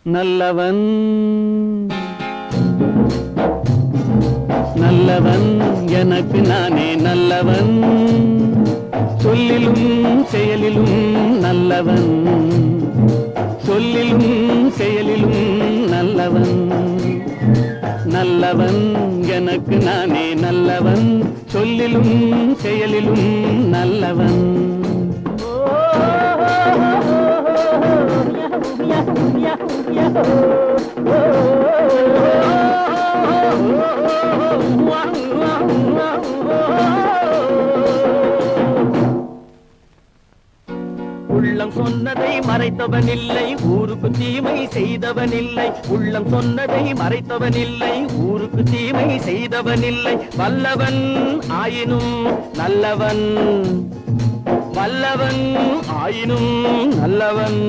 நல்லவன் நல்லவன் எனக்கு நானே நல்லவன், சொல்லிலும் செயலிலும் நல்லவன், சொல்லிலும் செயலிலும் நல்லவன். நல்லவன் எனக்கு நானே நல்லவன், சொல்லிலும் செயலிலும் நல்லவன். உள்ளம் சொன்னதை மறைத்தவன் இல்லை, ஊருக்கு தீமை செய்தவன் இல்லை. உள்ளம் சொன்னதை மறைத்தவன் இல்லை, ஊருக்கு தீமை செய்தவன் இல்லை. வல்லவன் ஆயினும் நல்லவன், வல்லவன் ஆயினும் நல்லவன்.